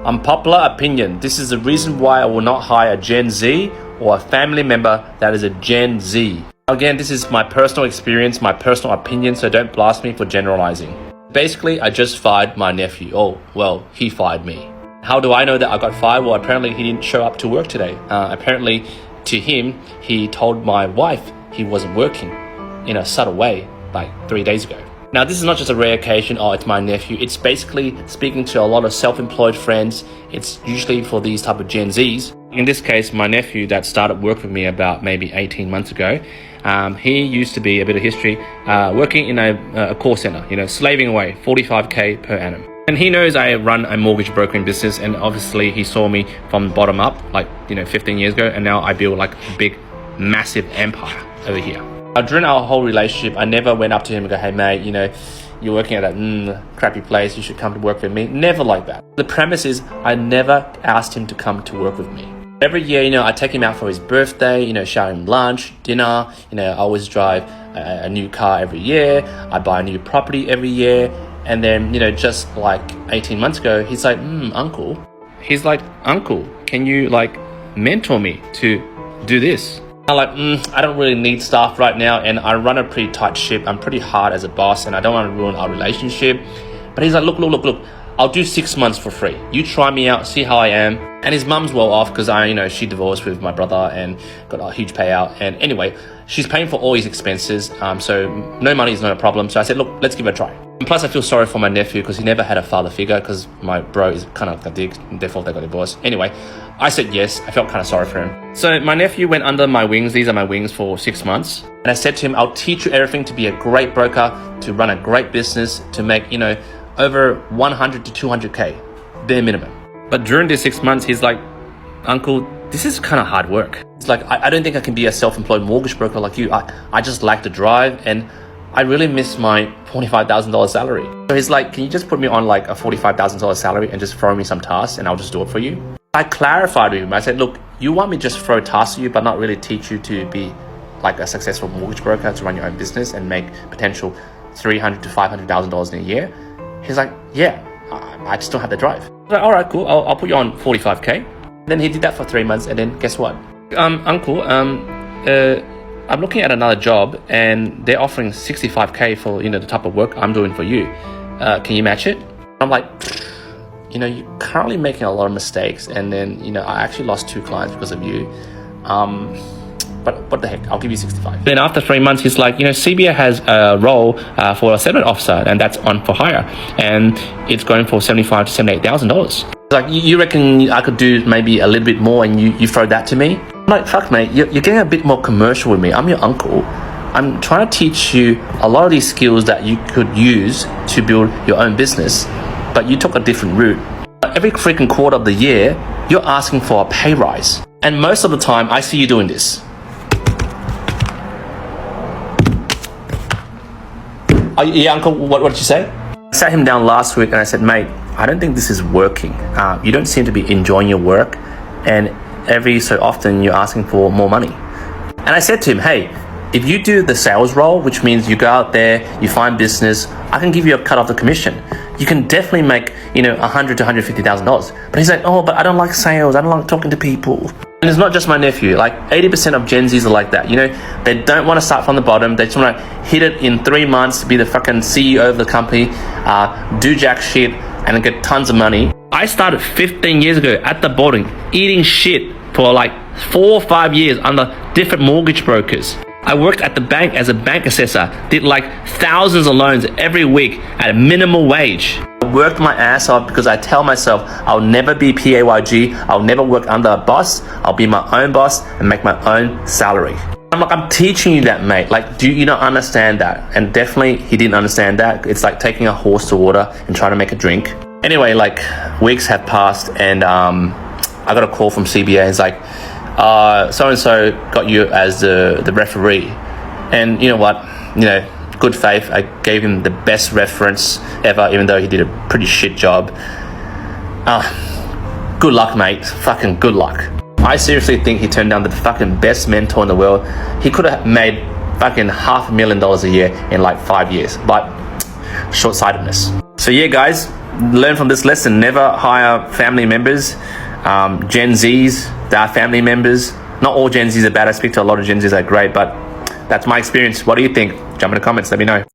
Unpopular opinion. This is the reason why I will not hire a Gen Z or a family member that is a Gen Z. Again, this is my personal experience, my personal opinion, so don't blast me for generalizing. Basically, I just fired my nephew. Oh, well, he fired me. How do I know that I got fired? Well, apparently he didn't show up to work today. Apparently, to him, he told my wife he wasn't working in a subtle way, like 3 days ago. Now, this is not just a rare occasion, oh, it's my nephew. It's basically speaking to a lot of self-employed friends. It's usually for these type of Gen Zs. In this case, my nephew that started work with me about maybe 18 months ago, he used to be, a bit of history, working in a call center, slaving away, 45K per annum. And he knows I run a mortgage brokering business, and obviously he saw me from the bottom up, 15 years ago, and now I build like a big, massive empire over here. During our whole relationship, I never went up to him and go, hey mate, you're working at that crappy place, you should come to work with me. Never like that. The premise is I never asked him to come to work with me. Every year, I take him out for his birthday, show him lunch, dinner, I always drive a new car every year, I buy a new property every year, and then, just like 18 months ago, he's like, uncle. He's like, uncle, can you mentor me to do this? I'm like, I don't really need staff right now, and I run a pretty tight ship. I'm pretty hard as a boss, and I don't want to ruin our relationship. But he's like, look, I'll do 6 months for free. You try me out, see how I am. And his mum's well off because she divorced with my brother and got a huge payout. And anyway, she's paying for all his expenses, so no money is not a problem. So I said, look, let's give it a try. And plus, I feel sorry for my nephew because he never had a father figure because my bro is kind of a dick, therefore they got divorced. Anyway, I said yes. I felt kind of sorry for him. So my nephew went under my wings. These are my wings for 6 months. And I said to him, I'll teach you everything to be a great broker, to run a great business, to make, over 100 to 200K, bare minimum. But during these 6 months, he's like, uncle, this is kind of hard work. It's like, I don't think I can be a self-employed mortgage broker like you. I just lack the drive, and I really miss my $45,000 salary. So he's like, can you just put me on a $45,000 salary and just throw me some tasks and I'll just do it for you? I clarified with him. I said, look, you want me to just throw tasks to you but not really teach you to be like a successful mortgage broker, to run your own business and make potential $300,000 to $500,000 in a year? He's like, yeah, I just don't have the drive. I was like, all right, cool. I'll put you on 45K. Then he did that for 3 months, and then guess what? Uncle, I'm looking at another job, and they're offering 65K for the type of work I'm doing for you. Can you match it? I'm like, you're currently making a lot of mistakes, and then I actually lost 2 clients because of you. But what the heck, I'll give you 65. Then after 3 months, he's like, CBA has a role for a settlement officer, and that's on for hire, and it's going for $75,000 to $78,000. Like, you reckon I could do maybe a little bit more, and you throw that to me? I'm like, fuck mate, you're getting a bit more commercial with me. I'm your uncle. I'm trying to teach you a lot of these skills that you could use to build your own business, but you took a different route. Every freaking quarter of the year, you're asking for a pay rise, and most of the time, I see you doing this. Yeah, uncle, what did you say? I sat him down last week and I said, mate, I don't think this is working. You don't seem to be enjoying your work, and every so often you're asking for more money. And I said to him, hey, if you do the sales role, which means you go out there, you find business, I can give you a cut off the commission. You can definitely make, $100,000 to $150,000. But he's like, oh, but I don't like sales. I don't like talking to people. And it's not just my nephew. Like 80% of Gen Zs are like that. They don't want to start from the bottom. They just want to hit it in 3 months, be the fucking CEO of the company, do jack shit, and get tons of money. I started 15 years ago at the bottom, eating shit for 4 or 5 years under different mortgage brokers. I worked at the bank as a bank assessor, did thousands of loans every week at a minimal wage. I worked my ass off because I tell myself I'll never be PAYG, I'll never work under a boss, I'll be my own boss and make my own salary. I'm teaching you that, mate. Do you not understand that? And definitely he didn't understand that. It's like taking a horse to water and trying to make a drink. Anyway, weeks have passed, and I got a call from CBA. It's like, so-and-so got you as the referee. And you know what? Good faith, I gave him the best reference ever, even though he did a pretty shit job. Good luck, mate. Fucking good luck. I seriously think he turned down the fucking best mentor in the world. He could have made fucking $500,000 a year in 5 years, but short-sightedness. So yeah, guys, learn from this lesson. Never hire family members. Gen Zs, they are family members. Not all Gen Zs are bad. I speak to a lot of Gen Zs that are great, but that's my experience. What do you think? Jump in the comments, let me know.